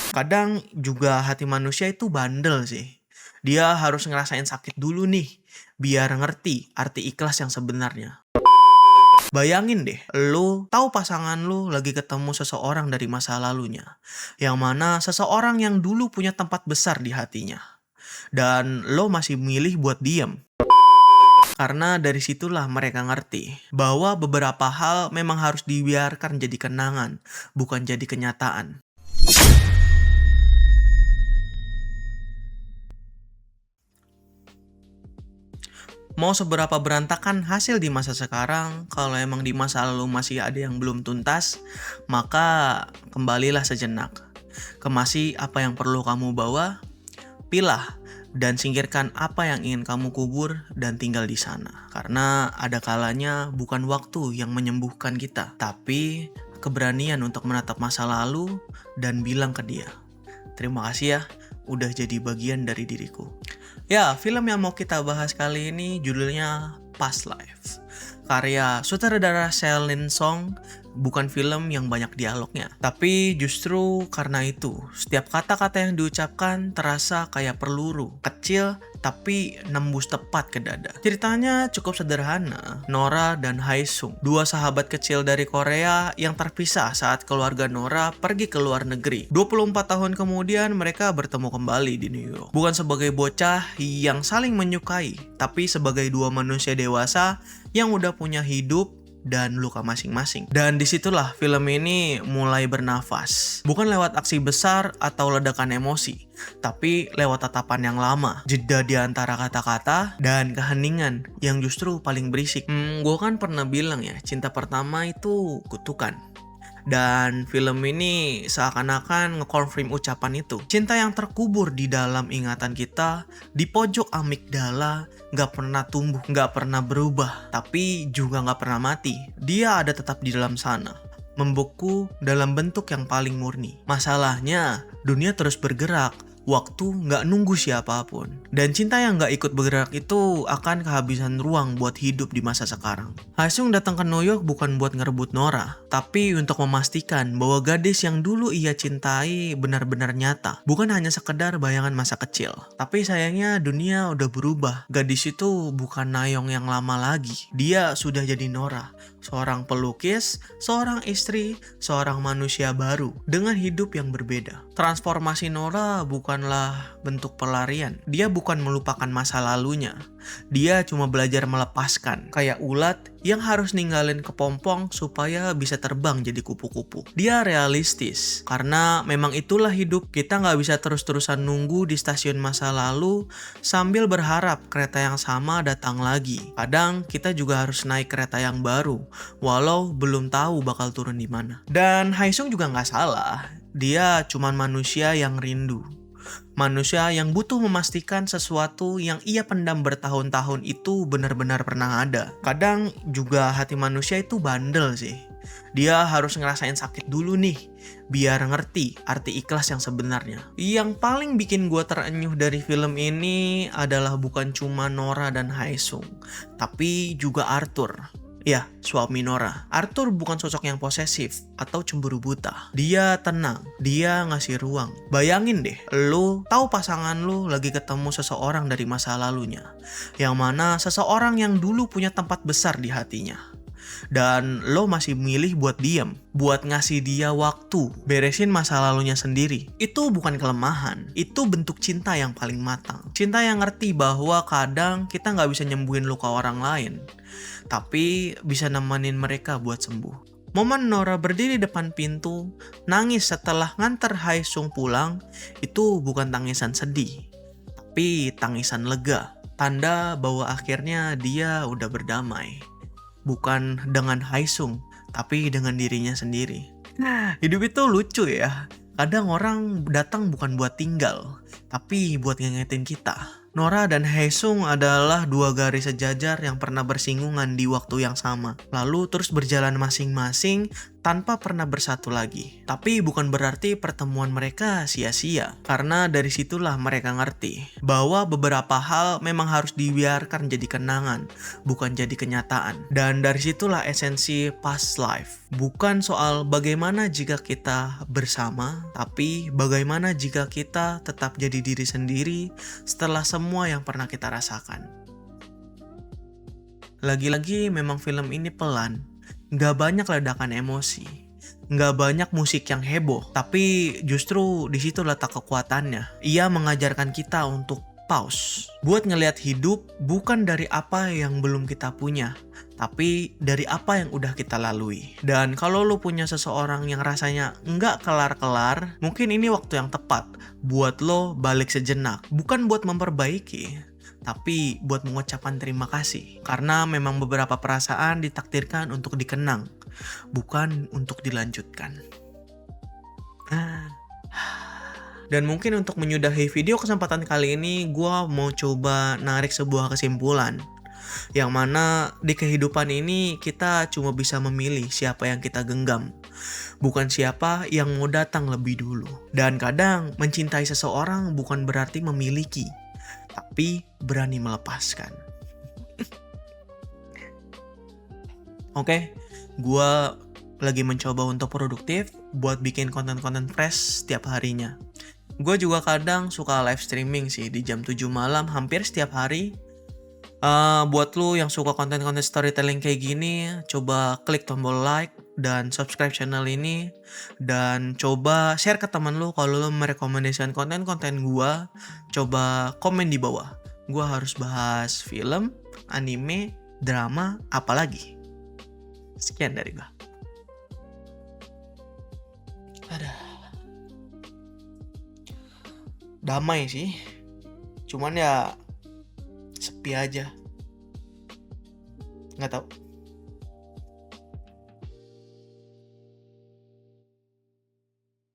Kadang juga hati manusia itu bandel sih. Dia harus ngerasain sakit dulu nih, biar ngerti arti ikhlas yang sebenarnya. Bayangin deh, lu tahu pasangan lu lagi ketemu seseorang dari masa lalunya, yang mana seseorang yang dulu punya tempat besar di hatinya, dan lo masih milih buat diem. Karena dari situlah mereka ngerti bahwa beberapa hal memang harus dibiarkan jadi kenangan, bukan jadi kenyataan. Mau seberapa berantakan hasil di masa sekarang, kalau emang di masa lalu masih ada yang belum tuntas, maka kembalilah sejenak. Kemasi apa yang perlu kamu bawa, pilah dan singkirkan apa yang ingin kamu kubur dan tinggal di sana. Karena ada kalanya bukan waktu yang menyembuhkan kita, tapi keberanian untuk menatap masa lalu dan bilang ke dia, terima kasih ya, udah jadi bagian dari diriku. Ya, film yang mau kita bahas kali ini judulnya Past Life. Karya sutradara Celine Song, bukan film yang banyak dialognya. Tapi justru karena itu, setiap kata-kata yang diucapkan terasa kayak peluru, kecil tapi nembus tepat ke dada. Ceritanya cukup sederhana. Nora dan Haesung, dua sahabat kecil dari Korea yang terpisah saat keluarga Nora pergi ke luar negeri. 24 tahun kemudian mereka bertemu kembali di New York. Bukan sebagai bocah yang saling menyukai, tapi sebagai dua manusia dewasa yang udah punya hidup dan luka masing-masing. Dan disitulah film ini mulai bernafas. Bukan lewat aksi besar atau ledakan emosi, tapi lewat tatapan yang lama, jeda di antara kata-kata, dan keheningan yang justru paling berisik. Gue kan pernah bilang ya, cinta pertama itu kutukan. Dan film ini seakan-akan ngekonfirm ucapan itu. Cinta yang terkubur di dalam ingatan kita, di pojok amigdala, gak pernah tumbuh, gak pernah berubah, tapi juga gak pernah mati. Dia ada tetap di dalam sana, membeku dalam bentuk yang paling murni. Masalahnya, dunia terus bergerak, waktu nggak nunggu siapapun. Dan cinta yang nggak ikut bergerak itu akan kehabisan ruang buat hidup di masa sekarang. Haesung datang ke New York bukan buat ngerebut Nora, tapi untuk memastikan bahwa gadis yang dulu ia cintai benar-benar nyata. Bukan hanya sekedar bayangan masa kecil. Tapi sayangnya dunia udah berubah. Gadis itu bukan Nayeong yang lama lagi. Dia sudah jadi Nora. Seorang pelukis, seorang istri, seorang manusia baru dengan hidup yang berbeda. Transformasi Nora bukanlah bentuk pelarian. Dia bukan melupakan masa lalunya. Dia cuma belajar melepaskan, kayak ulat yang harus ninggalin kepompong supaya bisa terbang jadi kupu-kupu. Dia realistis, karena memang itulah hidup. Kita nggak bisa terus-terusan nunggu di stasiun masa lalu sambil berharap kereta yang sama datang lagi. Kadang kita juga harus naik kereta yang baru, walau belum tahu bakal turun di mana. Dan Haesung juga nggak salah. Dia cuman manusia yang rindu. Manusia yang butuh memastikan sesuatu yang ia pendam bertahun-tahun itu benar-benar pernah ada. Kadang juga hati manusia itu bandel sih. Dia harus ngerasain sakit dulu nih, biar ngerti arti ikhlas yang sebenarnya. Yang paling bikin gue terenyuh dari film ini adalah bukan cuma Nora dan Haesung, tapi juga Arthur. Ya, suami Nora. Arthur bukan sosok yang posesif atau cemburu buta. Dia tenang, dia ngasih ruang. Bayangin deh, lu tahu pasangan lu lagi ketemu seseorang dari masa lalunya, yang mana seseorang yang dulu punya tempat besar di hatinya. Dan lo masih milih buat diem, buat ngasih dia waktu, beresin masa lalunya sendiri. Itu bukan kelemahan, itu bentuk cinta yang paling matang. Cinta yang ngerti bahwa kadang kita nggak bisa nyembuhin luka orang lain, tapi bisa nemenin mereka buat sembuh. Momen Nora berdiri depan pintu, nangis setelah nganter Haesung pulang, itu bukan tangisan sedih, tapi tangisan lega. Tanda bahwa akhirnya dia udah berdamai. Bukan dengan Haesung, tapi dengan dirinya sendiri. Hidup itu lucu ya. Kadang orang datang bukan buat tinggal, tapi buat ngingetin kita. Nora dan Haesung adalah dua garis sejajar yang pernah bersinggungan di waktu yang sama. Lalu terus berjalan masing-masing tanpa pernah bersatu lagi. Tapi bukan berarti pertemuan mereka sia-sia, karena dari situlah mereka ngerti bahwa beberapa hal memang harus dibiarkan jadi kenangan, bukan jadi kenyataan. Dan dari situlah esensi past life. Bukan soal bagaimana jika kita bersama, tapi bagaimana jika kita tetap jadi diri sendiri setelah semua yang pernah kita rasakan. Lagi-lagi memang film ini pelan, nggak banyak ledakan emosi, nggak banyak musik yang heboh, tapi justru di situ letak kekuatannya. Ia mengajarkan kita untuk pause, buat ngelihat hidup bukan dari apa yang belum kita punya, tapi dari apa yang udah kita lalui. Dan kalau lo punya seseorang yang rasanya nggak kelar-kelar, mungkin ini waktu yang tepat buat lo balik sejenak, bukan buat memperbaiki, tapi buat mengucapkan terima kasih. Karena memang beberapa perasaan ditakdirkan untuk dikenang, bukan untuk dilanjutkan. Dan mungkin untuk menyudahi video kesempatan kali ini, gue mau coba narik sebuah kesimpulan. Yang mana di kehidupan ini kita cuma bisa memilih siapa yang kita genggam, bukan siapa yang mau datang lebih dulu. Dan kadang mencintai seseorang bukan berarti memiliki, tapi berani melepaskan. Oke, gue lagi mencoba untuk produktif buat bikin konten-konten fresh setiap harinya. Gue juga kadang suka live streaming sih di jam 7 malam hampir setiap hari. Buat lu yang suka konten-konten storytelling kayak gini, coba klik tombol like dan subscribe channel ini, dan coba share ke teman lu kalau lu merekomendasikan konten-konten gua. Coba komen di bawah. Gua harus bahas film, anime, drama, apalagi. Sekian dari gua. Damai sih, cuman ya sepi aja, nggak tahu.